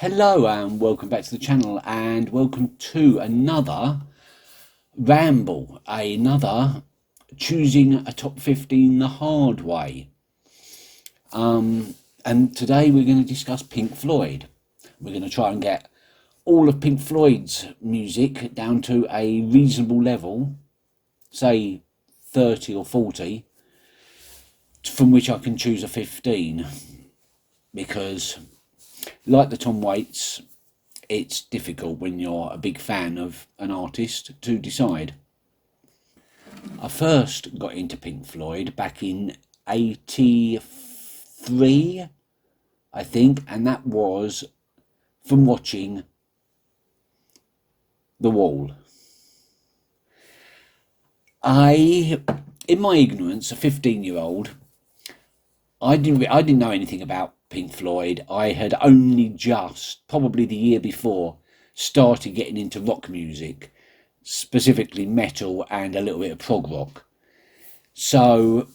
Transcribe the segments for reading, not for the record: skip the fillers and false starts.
Hello and welcome back to the channel, and welcome to another ramble, another choosing a top 15 the hard way. And today we're going to discuss Pink Floyd. We're going to try and get all of Pink Floyd's music down to a reasonable level, say 30 or 40, from which I can choose a 15, because like the Tom Waits, it's difficult when you're a big fan of an artist to decide. I first got into Pink Floyd back in 83, I think, and that was from watching The Wall. In my ignorance, a 15-year-old, I didn't know anything about Pink Floyd. I had only just, probably the year before, started getting into rock music, specifically metal and a little bit of prog rock. So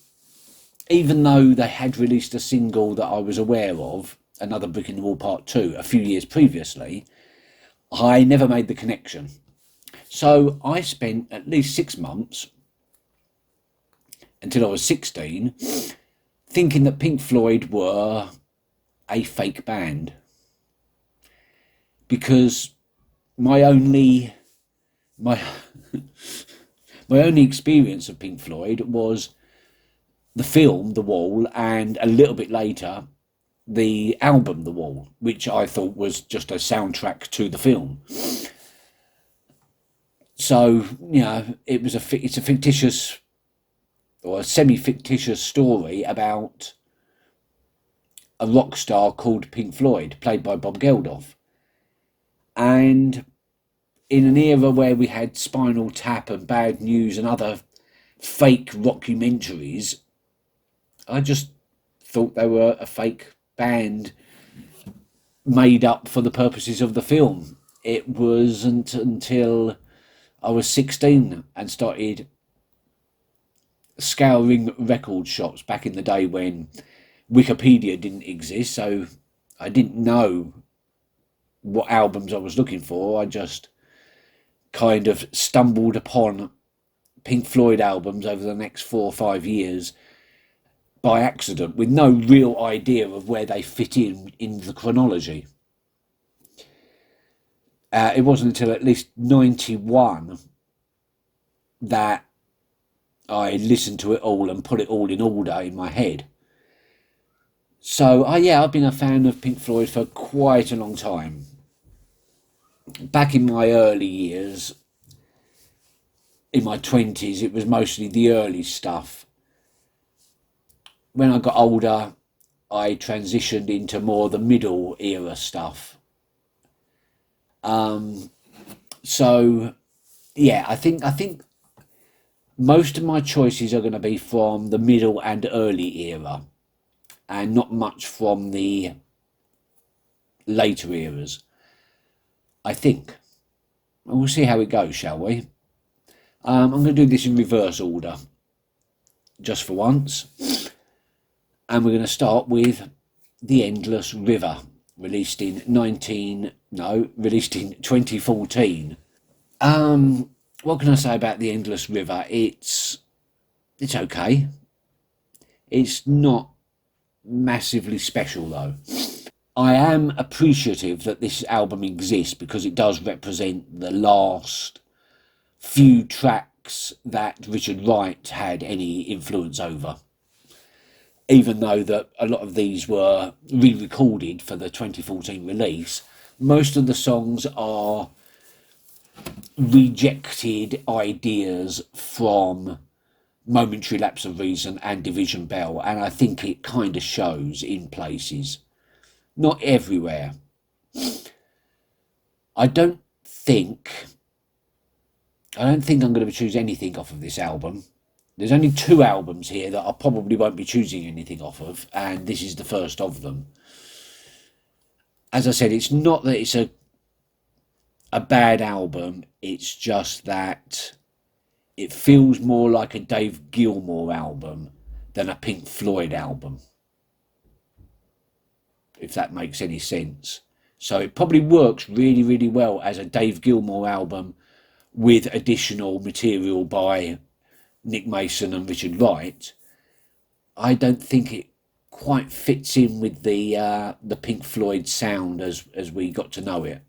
even though they had released a single that I was aware of, Another Brick in the Wall Part 2, a few years previously, I never made the connection. So I spent at least 6 months, until I was 16, thinking that Pink Floyd were a fake band, because my only my only experience of Pink Floyd was the film The Wall, and a little bit later the album The Wall, which I thought was just a soundtrack to the film. So it's a fictitious or a semi-fictitious story about a rock star called Pink Floyd, played by Bob Geldof. And in an era where we had Spinal Tap and Bad News and other fake rockumentaries, I just thought they were a fake band made up for the purposes of the film. It wasn't until I was 16 and started scouring record shops back in the day when Wikipedia didn't exist, so I didn't know what albums I was looking for. I just kind of stumbled upon Pink Floyd albums over the next 4 or 5 years by accident, with no real idea of where they fit in the chronology. It wasn't until at least 91 that I listened to it all and put it all in order in my head. So, I've been a fan of Pink Floyd for quite a long time. Back in my early years, in my 20s, it was mostly the early stuff. When I got older, I transitioned into more the middle era stuff. I think most of my choices are going to be from the middle and early era, and not much from the later eras, I think. And we'll see how it goes, shall we? I'm going to do this in reverse order, just for once. And we're going to start with The Endless River, released in 2014. What can I say about The Endless River? It's okay. It's not massively special though. I am appreciative that this album exists, because it does represent the last few tracks that Richard Wright had any influence over, even though that a lot of these were re-recorded for the 2014 release. Most of the songs are rejected ideas from Momentary Lapse of Reason and Division Bell, and I think it kind of shows in places, not everywhere. I don't think I'm going to choose anything off of this album. There's only 2 albums here that I probably won't be choosing anything off of, and this is the first of them. As I said, it's not that it's a bad album, it's just that it feels more like a Dave Gilmour album than a Pink Floyd album, if that makes any sense. So it probably works really, really well as a Dave Gilmour album with additional material by Nick Mason and Richard Wright. I don't think it quite fits in with the Pink Floyd sound as we got to know it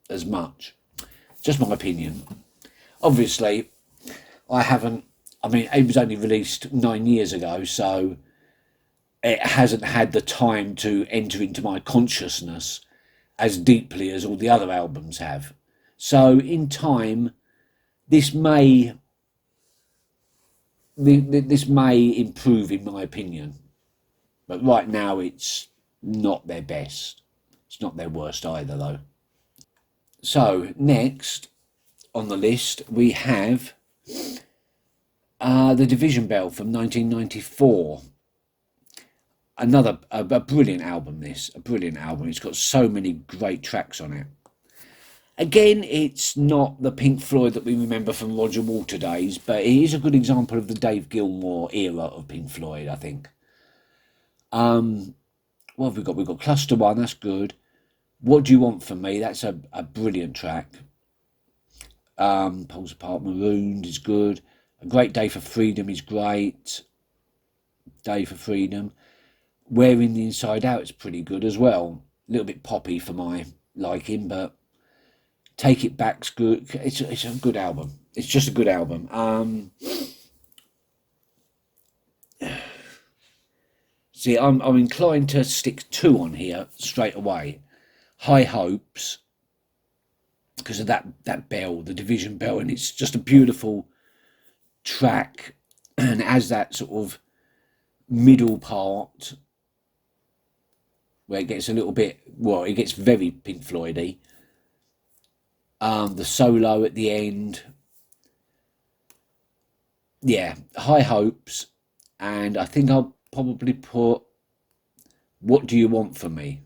as much. Just my opinion. Obviously, I haven't. I mean, it was only released 9 years ago, so it hasn't had the time to enter into my consciousness as deeply as all the other albums have. So in time, this may this may improve in my opinion, but right now it's not their best. It's not their worst either, though. So next on the list we have the Division Bell from 1994. Another a brilliant album. A brilliant album. It's got so many great tracks on it. Again, it's not the Pink Floyd that we remember from Roger Waters days, but it is a good example of the Dave Gilmour era of Pink Floyd, I think. What have we got? We've got Cluster One, that's good. What Do You Want From Me? That's a brilliant track. Pulls Apart Marooned is good. A Great Day for Freedom is great. Day for Freedom. Wearing the Inside Out is pretty good as well. A little bit poppy for my liking, but Take It Back's good. It's a good album. It's just a good album. See, I'm inclined to stick two on here straight away. High Hopes, because of that bell, the Division Bell, and it's just a beautiful track, and as that sort of middle part where it gets a little bit, well, it gets very Pink Floydy. The solo at the end, yeah, High Hopes, and I think I'll probably put What Do You Want From Me?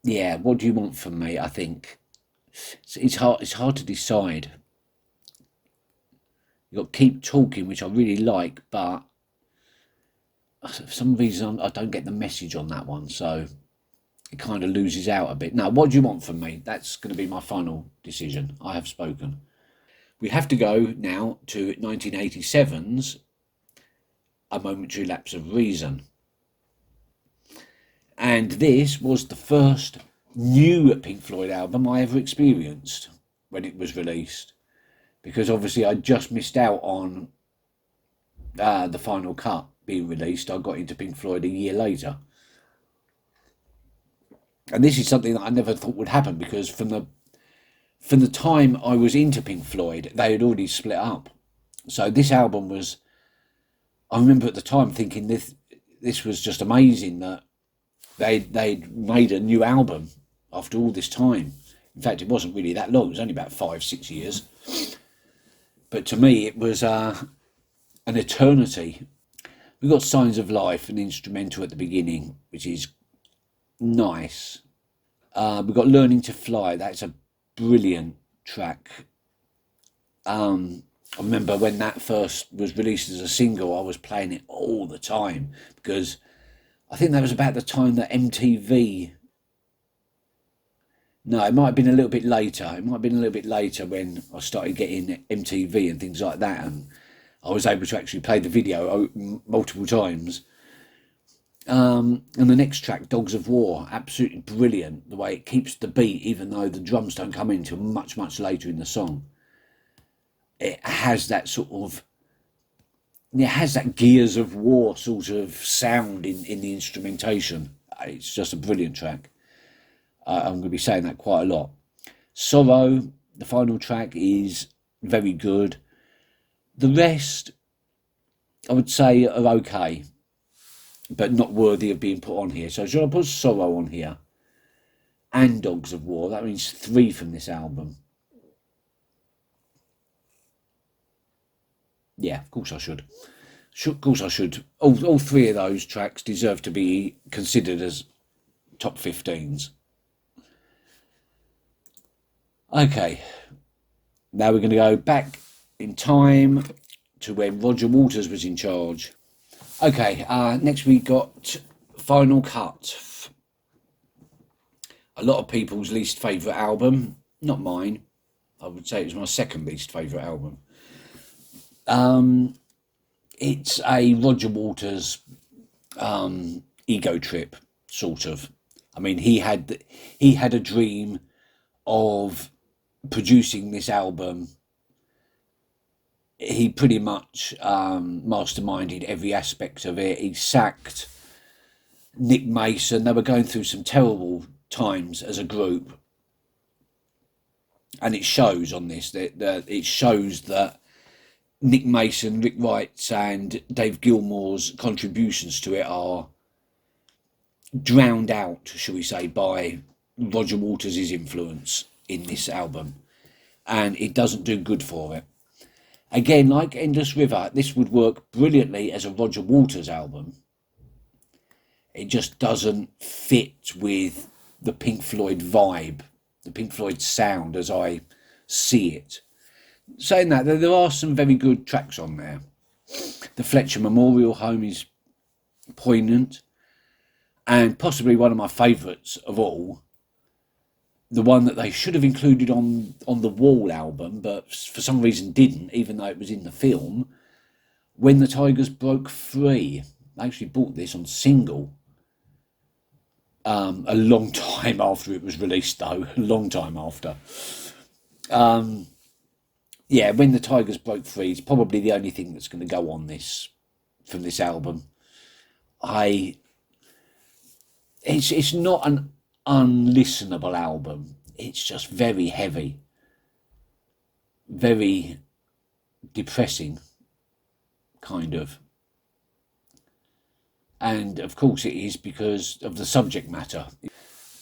Yeah, What Do You Want From Me? I think it's hard. It's hard to decide. You got Keep Talking, which I really like, but for some reason I don't get the message on that one, so it kind of loses out a bit. Now, What Do You Want From Me? That's going to be my final decision. I have spoken. We have to go now to 1987's A Momentary Lapse of Reason. And this was the first new Pink Floyd album I ever experienced when it was released, because obviously I just missed out on the final cut being released. I got into Pink Floyd a year later. And this is something that I never thought would happen, because from the time I was into Pink Floyd, they had already split up. So this album was, I remember at the time thinking this was just amazing that they'd made a new album after all this time. In fact, it wasn't really that long. It was only about 5-6 years. But to me, it was an eternity. We got Signs of Life, an instrumental at the beginning, which is nice. We've got Learning to Fly. That's a brilliant track. I remember when that first was released as a single, I was playing it all the time, because I think that was about the time that MTV... No, it might have been a little bit later. It might have been a little bit later when I started getting MTV and things like that, and I was able to actually play the video multiple times. And the next track, Dogs of War, absolutely brilliant. The way it keeps the beat, even though the drums don't come in until much, much later in the song. It has that sort of... It has that Gears of War sort of sound in the instrumentation. It's just a brilliant track. I'm going to be saying that quite a lot. Sorrow, the final track, is very good. The rest, I would say, are okay, but not worthy of being put on here. So should I put Sorrow on here and Dogs of War? That means 3 from this album. Yeah, of course I should. Of course I should. All 3 of those tracks deserve to be considered as top 15s. Okay, now we're going to go back in time to when Roger Waters was in charge. Okay, next we got Final Cut a lot of people's least favourite album, not mine. I would say it was my second least favourite album. It's a Roger Waters ego trip, sort of. I mean, he had a dream of producing this album. He pretty much masterminded every aspect of it. He sacked Nick Mason. They were going through some terrible times as a group, and it shows on this. That it shows that Nick Mason, Rick Wright's, and Dave Gilmour's contributions to it are drowned out, shall we say, by Roger Waters' influence in this album, and it doesn't do good for it. Again, like Endless River, this would work brilliantly as a Roger Waters album. It just doesn't fit with the Pink Floyd vibe, the Pink Floyd sound as I see it. Saying that, there are some very good tracks on there. The Fletcher Memorial Home is poignant, and possibly one of my favourites of all. The one that they should have included on the Wall album, but for some reason didn't, even though it was in the film. When the Tigers Broke Free. I actually bought this on single. A long time after it was released, though. A long time after. Yeah, When the Tigers Broke Free is probably the only thing that's going to go on this, from this album. It's not an unlistenable album. It's just very heavy, very depressing, kind of. And of course it is because of the subject matter.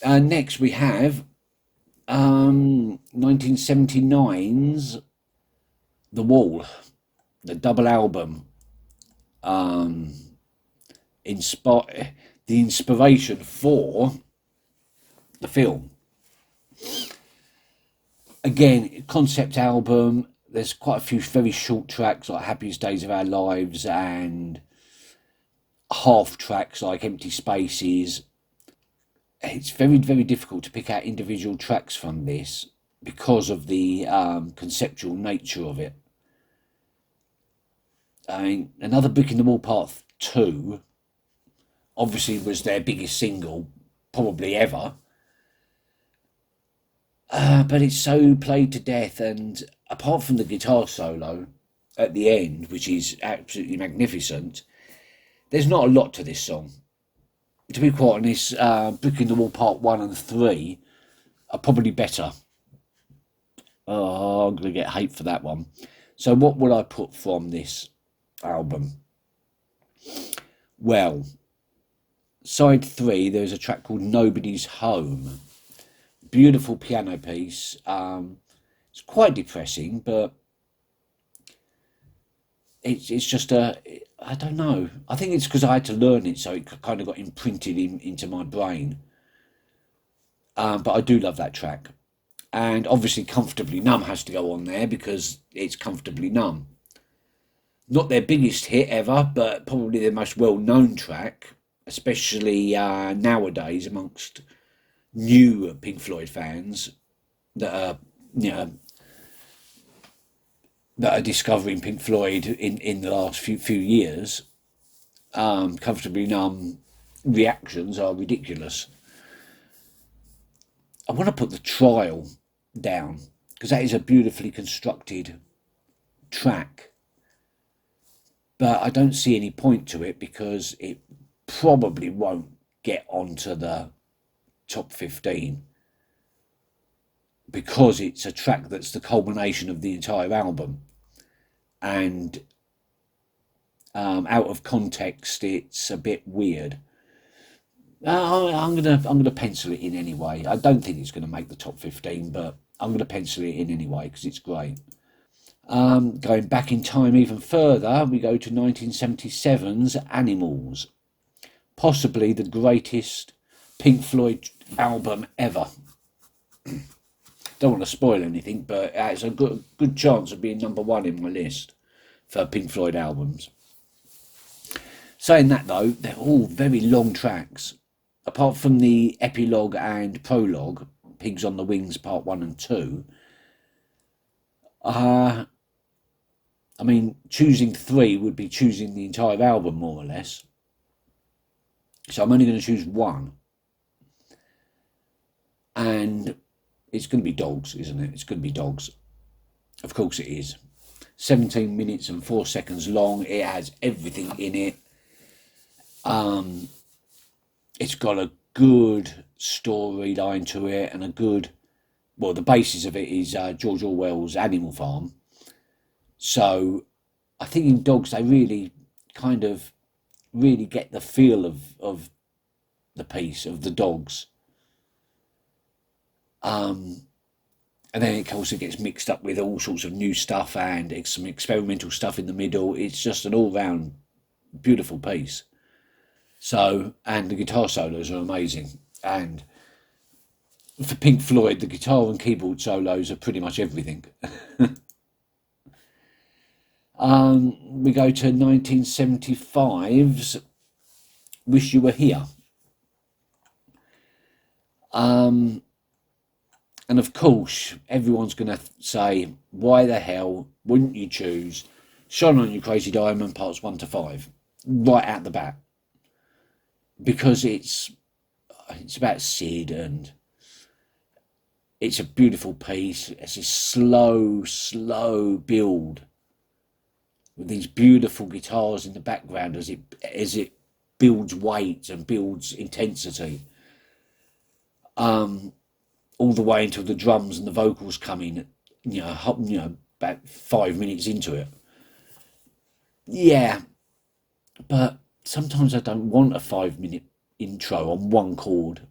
Next we have 1979's The Wall, the double album. The inspiration for the film. Again, concept album. There's quite a few very short tracks like Happiest Days of Our Lives, and half tracks like Empty Spaces. It's very, very difficult to pick out individual tracks from this because of the conceptual nature of it. I mean, Another Brick in the Wall Part 2 obviously was their biggest single, probably ever. But it's so played to death, and apart from the guitar solo at the end, which is absolutely magnificent, there's not a lot to this song. To be quite honest, Brick in the Wall Part 1 and 3 are probably better. Oh, I'm going to get hate for that one. So what would I put from this album? Well, side 3, there's a track called Nobody's Home. Beautiful piano piece. It's quite depressing, but it's just I don't know. I think it's because I had to learn it, so it kind of got imprinted into my brain. But I do love that track. And obviously Comfortably Numb has to go on there because it's Comfortably Numb. Not their biggest hit ever, but probably their most well-known track, especially nowadays amongst new Pink Floyd fans that are, that are discovering Pink Floyd in the last few years. Comfortably Numb reactions are ridiculous. I want to put The Trial down because that is a beautifully constructed track, but I don't see any point to it because it probably won't get onto the top 15 because it's a track that's the culmination of the entire album, and out of context it's a bit weird. I'm gonna pencil it in anyway. I don't think it's gonna make the top 15, but I'm gonna pencil it in anyway because it's great. Going back in time even further, we go to 1977's Animals, possibly the greatest Pink Floyd album ever. Don't want to spoil anything, but it's a good chance of being number one in my list for Pink Floyd albums. Saying that though, they're all very long tracks. apart from the epilogue and prologue, Pigs on the Wings Part 1 and 2, I mean, choosing 3 would be choosing the entire album, more or less. So I'm only going to choose 1. And it's going to be Dogs, isn't it? It's going to be Dogs. Of course it is. 17 minutes and 4 seconds long. It has everything in it. It's got a good storyline to it and a good... Well, the basis of it is George Orwell's Animal Farm. So I think in Dogs they really get the feel of the piece, of the dogs. And then it also gets mixed up with all sorts of new stuff and some experimental stuff in the middle. It's just an all-round beautiful piece. So, and the guitar solos are amazing. And for Pink Floyd, the guitar and keyboard solos are pretty much everything. We go to 1975's Wish You Were Here. And of course, everyone's going to say, why the hell wouldn't you choose Shine On You Crazy Diamond Parts 1 to 5 right out the bat? Because it's about Sid, and it's a beautiful piece. It's a slow build with these beautiful guitars in the background as it builds weight and builds intensity. All the way until the drums and the vocals come in, about 5 minutes into it. Yeah, but sometimes I don't want a 5-minute intro on one chord.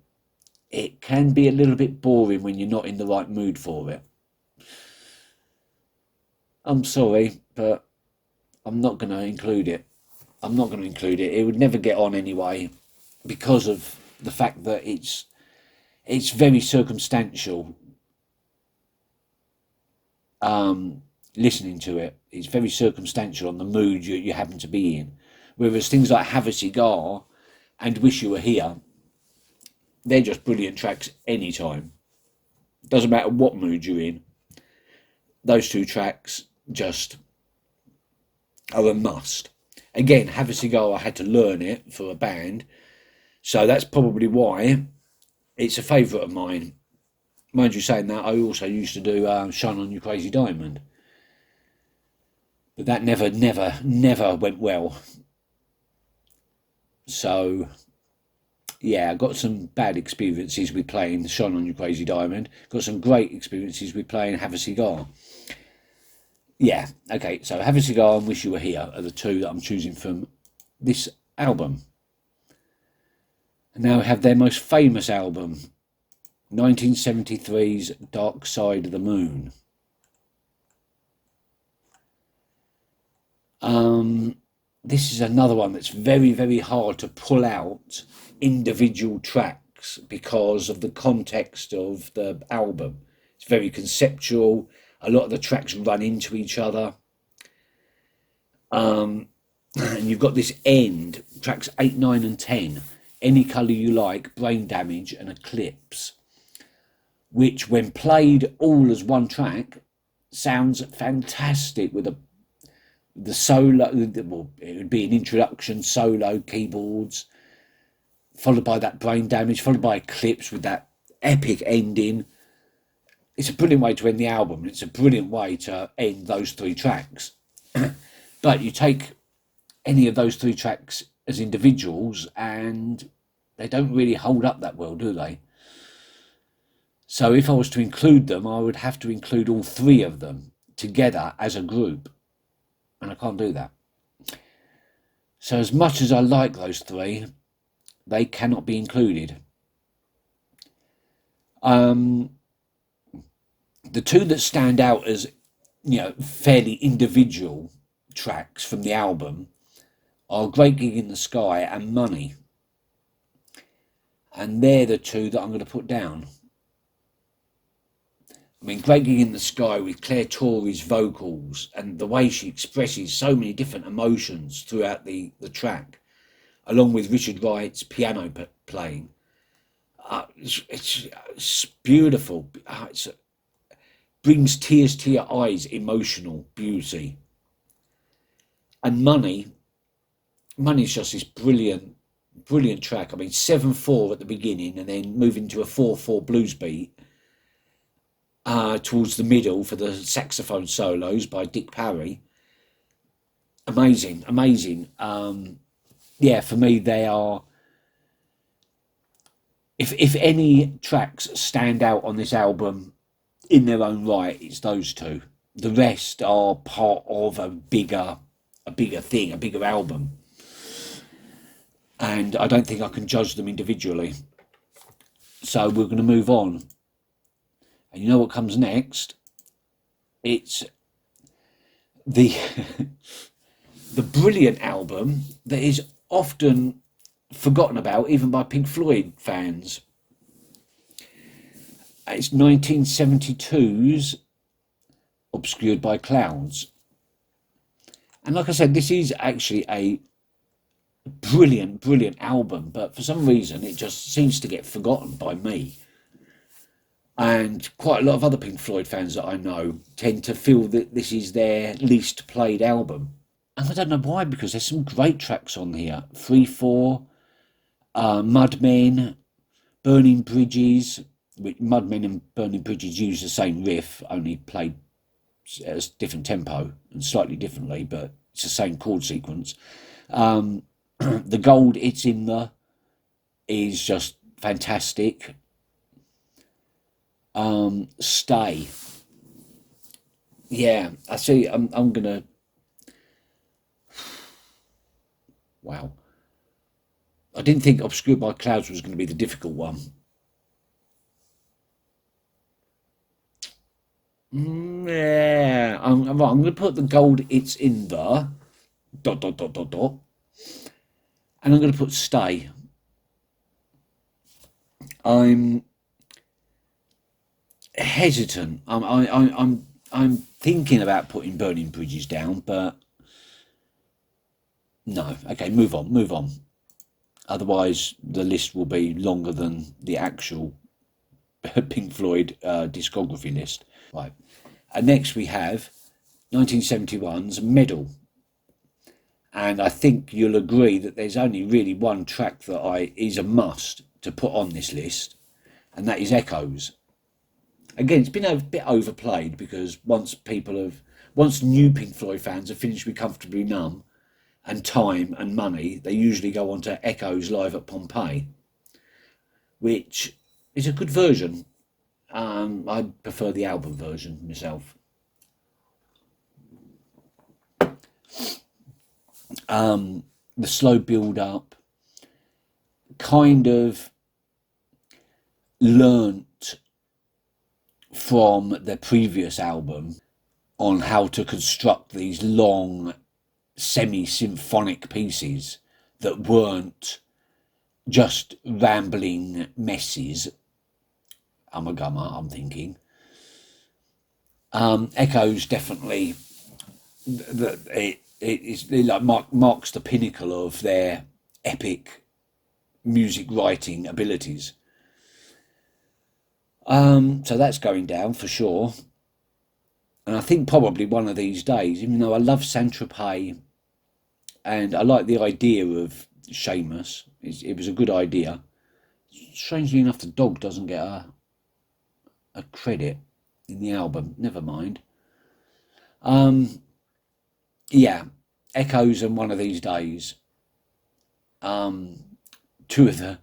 It can be a little bit boring when you're not in the right mood for it. I'm sorry, but I'm not going to include it. It would never get on anyway because of the fact that it's very circumstantial. Listening to it, it's very circumstantial on the mood you happen to be in. Whereas things like Have a Cigar and Wish You Were Here, they're just brilliant tracks anytime. Doesn't matter what mood you're in. Those two tracks just are a must. Again, Have a Cigar, I had to learn it for a band, so that's probably why it's a favourite of mine. Mind you saying that, I also used to do Shine On You Crazy Diamond. But that never went well. So, yeah, I got some bad experiences with playing Shine On You Crazy Diamond. Got some great experiences with playing Have a Cigar. Yeah, okay, so Have a Cigar and Wish You Were Here are the two that I'm choosing from this album. And now we have their most famous album, 1973's Dark Side of the Moon. This is another one that's very hard to pull out individual tracks because of the context of the album. It's very conceptual. A lot of the tracks run into each other. And you've got this end, tracks 8, 9 and 10. Any Colour You Like, Brain Damage and Eclipse, which when played all as one track sounds fantastic with the solo. Well, it would be an introduction solo keyboards, followed by that Brain Damage, followed by Eclipse with that epic ending. It's a brilliant way to end the album. It's a brilliant way to end those 3 tracks. But you take any of those 3 tracks as individuals and they don't really hold up that well, do they? So if I was to include them, I would have to include all 3 of them together as a group. And I can't do that. So as much as I like those 3, they cannot be included. The 2 that stand out as, fairly individual tracks from the album are Great Gig in the Sky and Money. And they're the 2 that I'm going to put down. I mean, Great Gig in the Sky with Claire Torrey's vocals and the way she expresses so many different emotions throughout the track, along with Richard Wright's piano playing. It's beautiful. It brings tears to your eyes, emotional beauty. And Money's just this brilliant track. I mean, 7/4 at the beginning, and then moving to a 4/4 blues beat towards the middle for the saxophone solos by Dick Parry. Amazing, amazing. Yeah, for me, they are. If any tracks stand out on this album in their own right, it's those two. The rest are part of a bigger thing, a bigger album, and I don't think I can judge them individually. So we're going to move on, and you know what comes next? It's the the brilliant album that is often forgotten about, even by Pink Floyd fans. It's 1972's Obscured by Clouds. And like I said, this is actually a brilliant album, but for some reason it just seems to get forgotten by me. And quite a lot of other Pink Floyd fans that I know tend to feel that this is their least played album. And I don't know why, because there's some great tracks on here. 3/4, Mudmen, Burning Bridges. Mudmen and Burning Bridges use the same riff, only played at a different tempo and slightly differently, but it's the same chord sequence. The Gold It's in the is just fantastic. Stay. Yeah, I see. I'm gonna. Wow. I didn't think Obscured by Clouds was going to be the difficult one. Yeah, I'm going to put The Gold It's in the dot dot dot dot dot, and I'm going to put Stay. I'm hesitant. I'm thinking about putting Burning Bridges down, but no. Okay, move on. Otherwise, the list will be longer than the actual Pink Floyd discography list. Right. And next we have 1971's Medal. And I think you'll agree that there's only really one track that is a must to put on this list, and that is Echoes. Again, it's been a bit overplayed because once new Pink Floyd fans have finished with Comfortably Numb and Time and Money, they usually go on to Echoes Live at Pompeii, which is a good version. I prefer the album version myself. The slow build up kind of learnt from their previous album on how to construct these long semi-symphonic pieces that weren't just rambling messes. I'm thinking. Echoes definitely, it like marks the pinnacle of their epic music writing abilities. So that's going down for sure. And I think probably one of these days, even though I love Saint-Tropez and I like the idea of Seamus, it was a good idea. Strangely enough, the dog doesn't get a credit in the album. Never mind. Yeah, Echoes and One of These Days. Two of the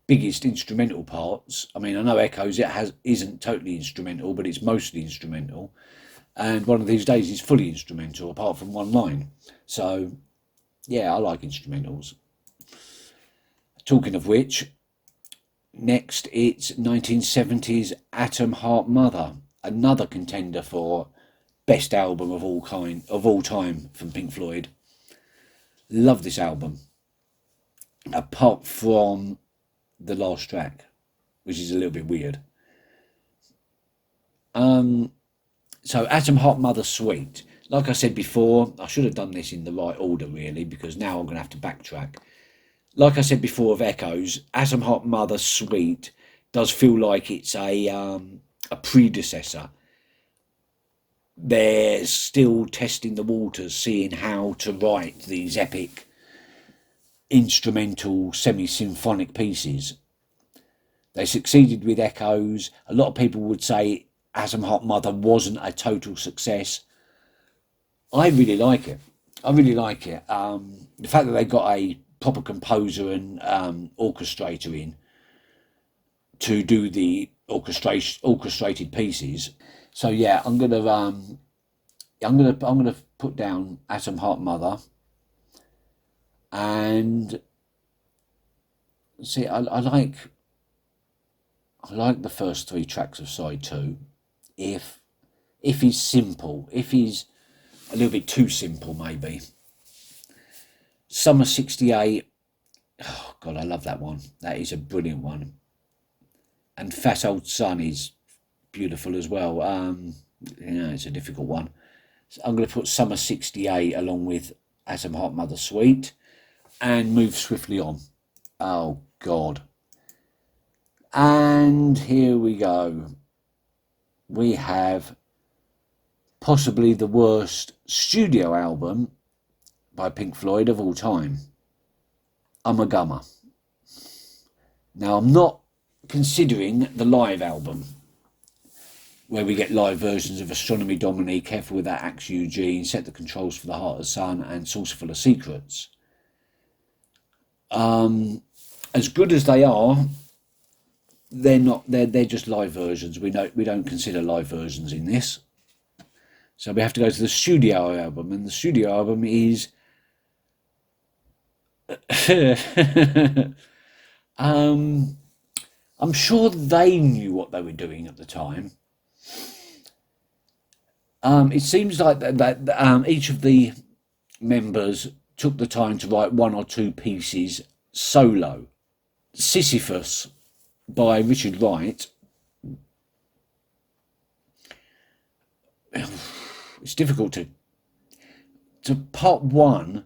biggest instrumental parts. I mean, I know Echoes isn't totally instrumental, but it's mostly instrumental. And One of These Days is fully instrumental, apart from one line. So, yeah, I like instrumentals. Talking of which, next it's 1970's Atom Heart Mother, another contender for best album of all time from Pink Floyd. Love this album, apart from the last track, which is a little bit weird. So Atom Heart Mother Suite. Like I said before, I should have done this in the right order really, because now I'm going to have to backtrack. Like I said before of Echoes, Atom Hot Mother Suite does feel like it's a predecessor. They're still testing the waters, seeing how to write these epic instrumental semi-symphonic pieces. They succeeded with Echoes. A lot of people would say Atom Hot Mother wasn't a total success. I really like it. I really like it. The fact that they got a proper composer and orchestrator in to do the orchestrated pieces. So yeah, I'm gonna put down Atom Heart Mother, and see, I like the first three tracks of side two. If if he's simple, if he's a little bit too simple, maybe. Summer '68. Oh God, I love that one. That is a brilliant one. And Fat Old Sun is beautiful as well. It's a difficult one. So I'm going to put Summer '68 along with Atom Heart Mother Suite and move swiftly on. Oh God. And here we go. We have possibly the worst studio album by Pink Floyd of all time. Gumma. Now, I'm not considering the live album, where we get live versions of Astronomy, Dominique, Careful with That Axe, Eugene, Set the Controls for the Heart of the Sun, and Saucerful of Secrets. As good as they are, they're not. They're just live versions. We don't consider live versions in this. So we have to go to the studio album, and the studio album is I'm sure they knew what they were doing at the time. It seems like that each of the members took the time to write one or two pieces solo. Sisyphus by Richard Wright. It's difficult to part one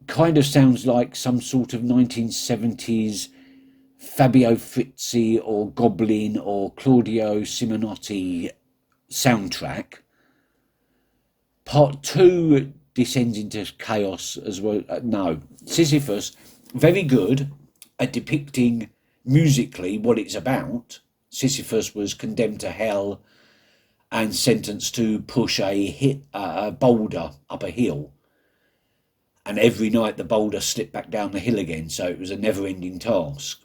kind of sounds like some sort of 1970s Fabio Frizzi or Goblin or Claudio Simonotti soundtrack. Part two descends into chaos as well. No, Sisyphus, very good at depicting musically what it's about. Sisyphus was condemned to hell and sentenced to push a boulder up a hill. And every night the boulder slipped back down the hill again, so it was a never-ending task.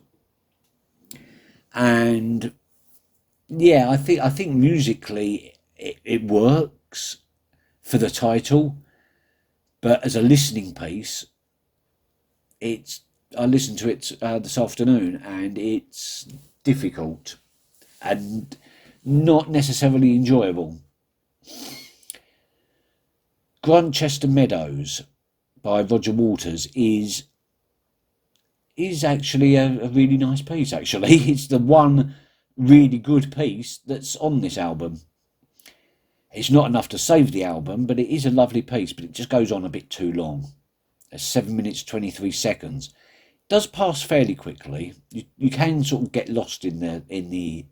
And yeah, I think musically it works for the title, but as a listening piece, I listened to it this afternoon, and it's difficult and not necessarily enjoyable. Grantchester Meadows by Roger Waters is actually a really nice piece. Actually, it's the one really good piece that's on this album. It's not enough to save the album, but it is a lovely piece. But it just goes on a bit too long. It's 7 minutes 23 seconds. It does pass fairly quickly. You can sort of get lost in the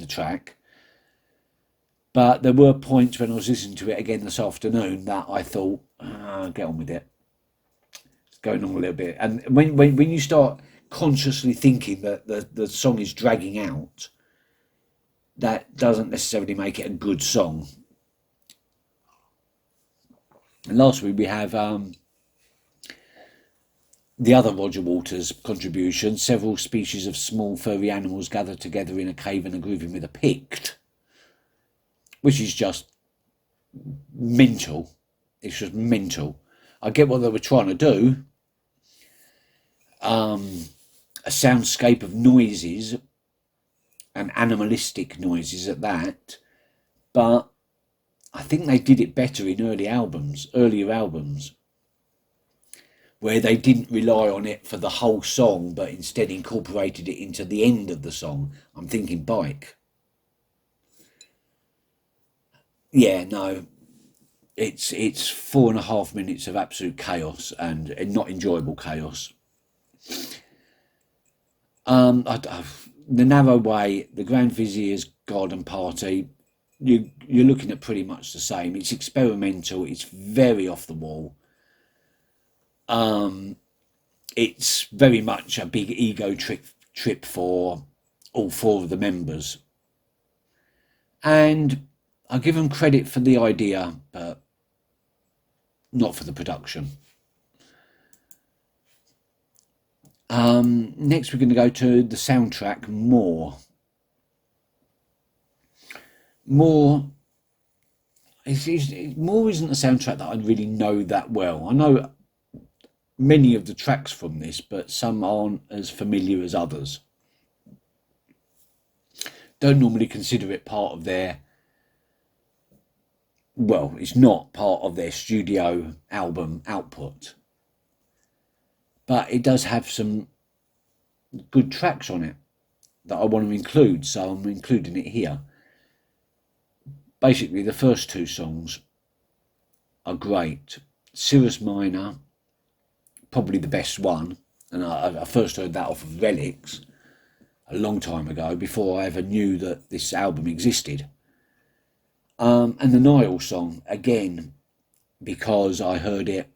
track. But there were points when I was listening to it again this afternoon that I thought, get on with it. It's going on a little bit. And when you start consciously thinking that the song is dragging out, that doesn't necessarily make it a good song. And lastly, we have the other Roger Waters contribution, several species of small furry animals gathered together in a cave and are grooving with a pict, which is just mental. It's just mental. I get what they were trying to do. A soundscape of noises and animalistic noises at that, but I think they did it better in earlier albums, where they didn't rely on it for the whole song, but instead incorporated it into the end of the song. I'm thinking Bike. Yeah, no, it's 4.5 minutes of absolute chaos and not enjoyable chaos. The Narrow Way, The Grand Vizier's Garden Party, you're looking at pretty much the same. It's experimental. It's very off the wall. It's very much a big ego trip for all four of the members. And I give them credit for the idea, but not for the production. Next, we're going to go to the soundtrack, More. More isn't a soundtrack that I really know that well. I know many of the tracks from this, but some aren't as familiar as others. Don't normally consider it part of their, well, it's not part of their studio album output, but it does have some good tracks on it that I want to include, so I'm including it here. Basically, the first two songs are great. Cirrus Minor, probably the best one, and I first heard that off of Relics a long time ago, before I ever knew that this album existed. And the Nile song, again, because I heard it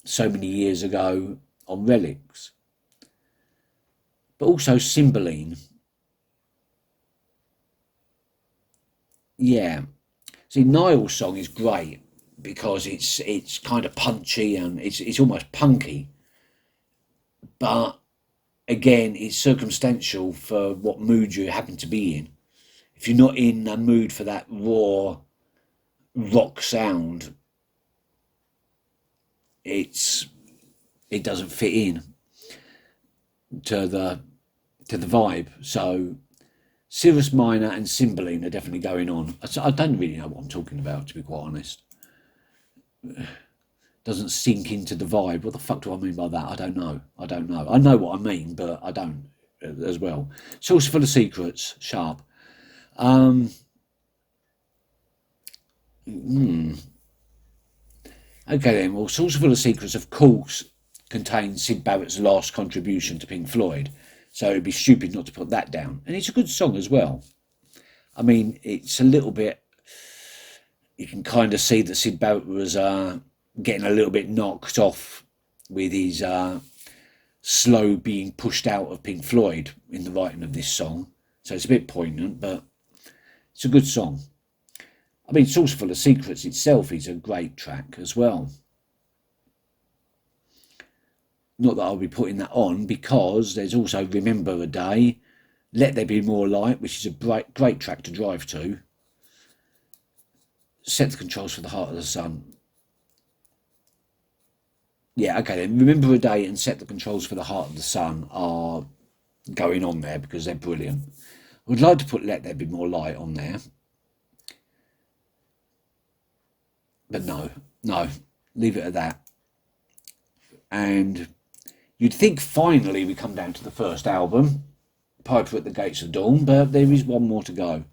so many years ago on Relics. But also Cymbeline. Yeah. See, Nile's song is great because it's kind of punchy and it's almost punky. But again, it's circumstantial for what mood you happen to be in. If you're not in a mood for that raw rock sound, it doesn't fit in to the vibe. So Cirrus Minor and Cymbeline are definitely going on. I don't really know what I'm talking about, to be quite honest. Doesn't sink into the vibe. What the fuck do I mean by that? I don't know. I know what I mean, but I don't as well. Saucer Full of Secrets, Sharp. Okay then, well, Saucer Full of Secrets, of course, contains Syd Barrett's last contribution to Pink Floyd, so it'd be stupid not to put that down. And it's a good song as well. I mean, it's a little bit, you can kind of see that Syd Barrett was getting a little bit knocked off with his slow being pushed out of Pink Floyd in the writing of this song. So it's a bit poignant, but it's a good song. I mean, Saucer Full of Secrets itself is a great track as well. Not that I'll be putting that on, because there's also Remember a Day, Let There Be More Light, which is a great track to drive to. Set the Controls for the Heart of the Sun. Yeah, okay then. Remember a Day and Set the Controls for the Heart of the Sun are going on there because they're brilliant. I would like to put Let There Be More Light on there. But no, leave it at that. And you'd think finally we come down to the first album, Piper at the Gates of Dawn, but there is one more to go.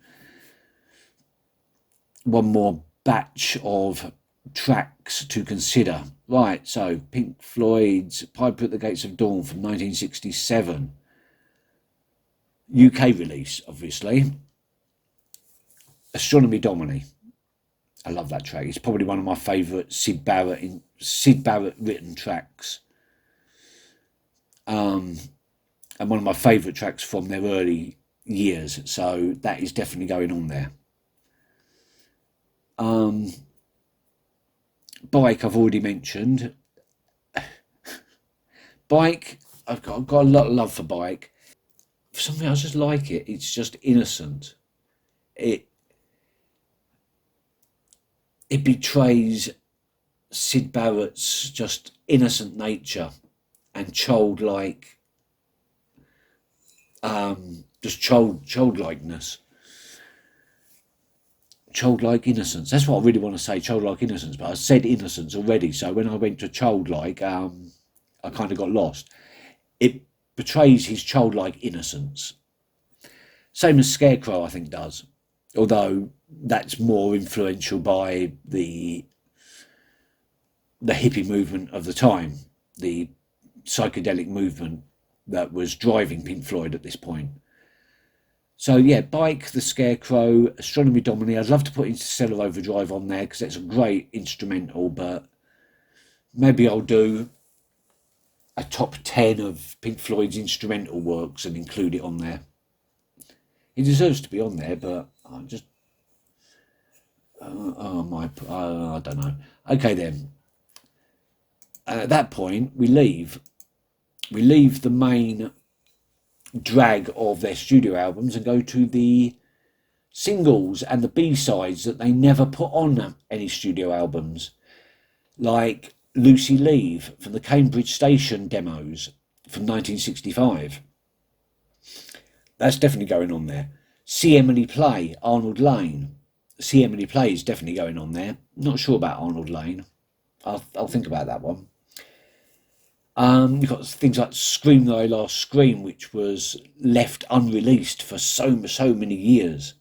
One more batch of tracks to consider. Right, so Pink Floyd's Piper at the Gates of Dawn from 1967. UK release, obviously. Astronomy Domini. I love that track. It's probably one of my favourite Syd Barrett written tracks. And one of my favourite tracks from their early years. So that is definitely going on there. Bike, I've already mentioned. Bike, I've got a lot of love for Bike. For something, I just like it. It's just innocent. It betrays Syd Barrett's just innocent nature and childlike, just childlikeness. Childlike innocence. That's what I really want to say, childlike innocence, but I said innocence already, so when I went to childlike, I kind of got lost. It betrays his childlike innocence. Same as Scarecrow, I think, does. Although that's more influential by the hippie movement of the time, the psychedelic movement that was driving Pink Floyd at this point. So yeah, Bike, The Scarecrow, Astronomy Domini. I'd love to put Interstellar Overdrive on there because it's a great instrumental, but maybe I'll do a top 10 of Pink Floyd's instrumental works and include it on there. It deserves to be on there, but I just I don't know. Okay then. At that point, we leave the main drag of their studio albums and go to the singles and the B-sides that they never put on any studio albums, like Lucy Leave from the Cambridge Station demos from 1965. That's definitely going on there. See Emily Play, Arnold Lane. See Emily Play is definitely going on there. Not sure about Arnold Lane. I'll think about that one. You've got things like Scream Thy Last Scream, which was left unreleased for so many years.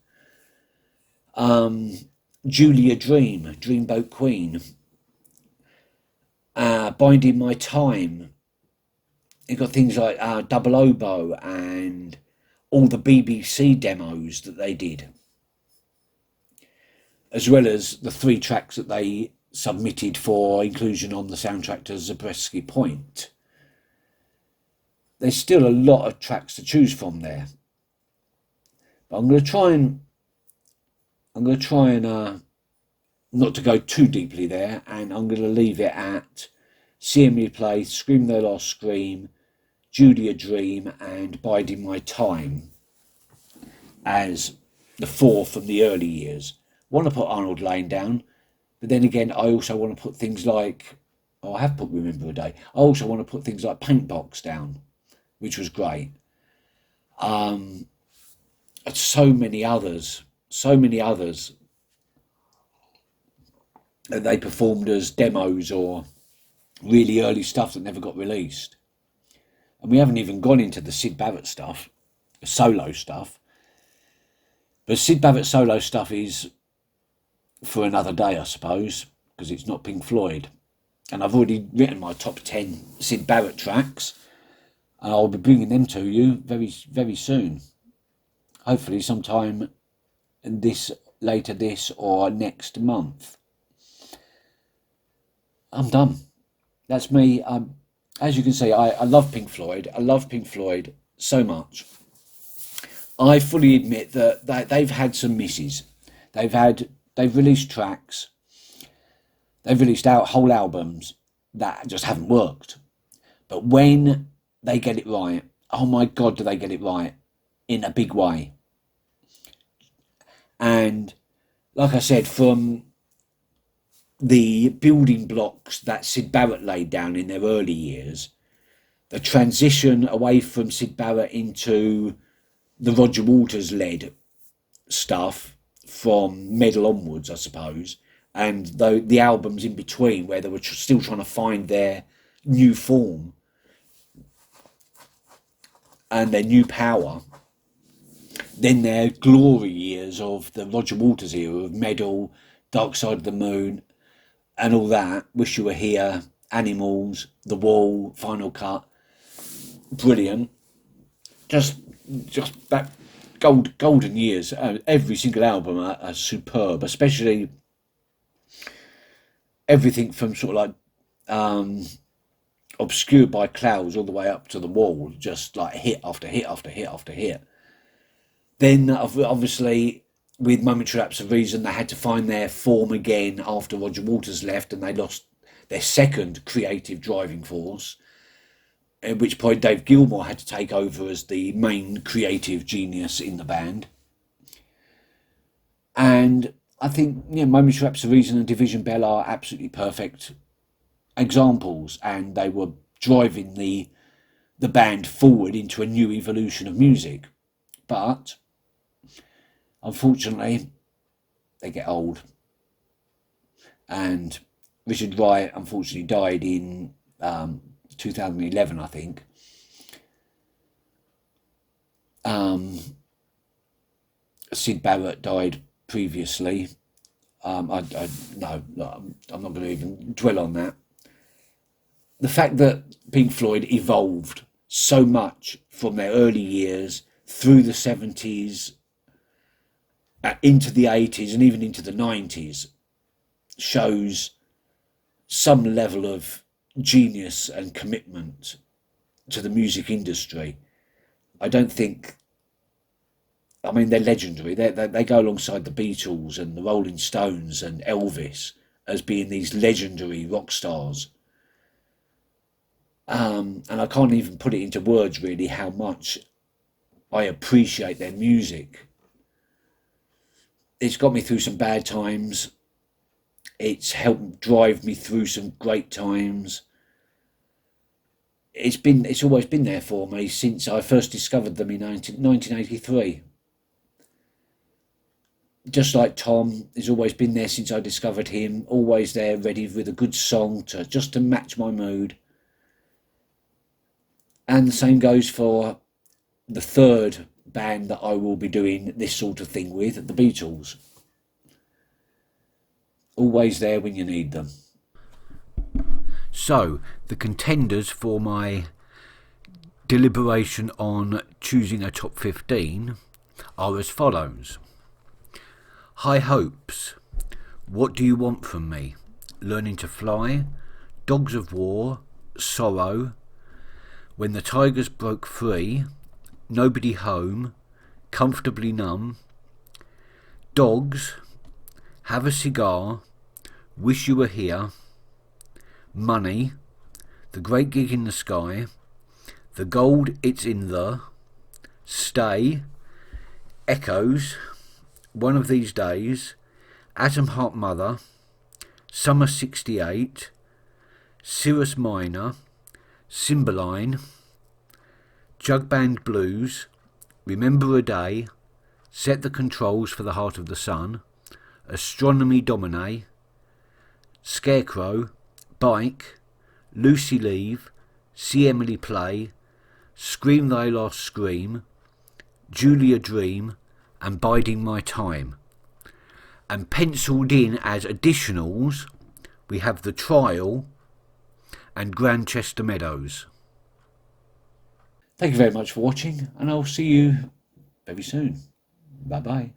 Julia Dream, Dreamboat Queen. Binding My Time. You've got things like Double Oboe and all the BBC demos that they did, as well as the 3 tracks that they submitted for inclusion on the soundtrack to Zabriskie Point. There's still a lot of tracks to choose from there, but I'm going to try and not to go too deeply there, and I'm going to leave it at See Me Play, Scream Their Last Scream, Julia Dream, and Biding My Time as the 4 from the early years. Want to put Arnold Lane down, but then again, I also want to put things like, I have put Remember a Day. I also want to put things like Paintbox down, which was great. So many others that they performed as demos or really early stuff that never got released. And we haven't even gone into the Syd Barrett stuff, the solo stuff. But Syd Barrett solo stuff is for another day, I suppose, because it's not Pink Floyd. And I've already written my top 10 Syd Barrett tracks, and I'll be bringing them to you very soon. Hopefully sometime later this or next month. I'm done. That's me. As you can see, I love Pink Floyd. I love Pink Floyd so much. I fully admit that they've had some misses. They've released tracks. They've released out whole albums that just haven't worked. But when they get it right, oh my God, do they get it right in a big way. And like I said, from the building blocks that Syd Barrett laid down in their early years, the transition away from Syd Barrett into the Roger Waters led stuff from Medal onwards, I suppose, and the albums in between where they were still trying to find their new form and their new power. Then their glory years of the Roger Waters era of Medal, Dark Side of the Moon, and all that, Wish You Were Here, Animals, The Wall, Final Cut, brilliant. Just that golden years. Every single album are superb, especially everything from sort of like Obscured by Clouds all the way up to The Wall, just like hit after hit after hit after hit. Then obviously with Momentary Lapse of Reason, they had to find their form again after Roger Waters left and they lost their second creative driving force, at which point Dave Gilmour had to take over as the main creative genius in the band. And I think Momentary Lapse of Reason and Division Bell are absolutely perfect examples, and they were driving the band forward into a new evolution of music. But unfortunately, they get old. And Richard Wright unfortunately died in 2011, I think. Syd Barrett died previously. I'm not going to even dwell on that. the fact that Pink Floyd evolved so much from their early years through the 70s, into the 80s, and even into the 90s shows some level of genius and commitment to the music industry. I don't think, I mean, they're legendary. They go alongside the Beatles and the Rolling Stones and Elvis as being these legendary rock stars. And I can't even put it into words really how much I appreciate their music. It's got me through some bad times. It's helped drive me through some great times. It's always been there for me since I first discovered them in 1983. Just like Tom, he's always been there since I discovered him. Always there, ready with a good song to match my mood. And the same goes for the third band that I will be doing this sort of thing with, the Beatles. Always there when you need them. So, the contenders for my deliberation on choosing a top 15 are as follows. High Hopes, What Do You Want From Me, Learning to Fly, Dogs of War, Sorrow, When the Tigers Broke Free, Nobody Home, Comfortably Numb, Dogs, Have a Cigar, Wish You Were Here, Money, The Great Gig in the Sky, The Gold It's in the, Stay, Echoes, One of These Days, Atom Heart Mother, Summer 68, Cirrus Minor, Cymbeline, Jug Band Blues, Remember a Day, Set the Controls for the Heart of the Sun, Astronomy Domine, Scarecrow, Bike, Lucy Leave, See Emily Play, Scream Thy Last Scream, Julia Dream, and Biding My Time. And penciled in as additionals, we have The Trial and Grantchester Meadows. Thank you very much for watching, and I'll see you very soon. Bye bye.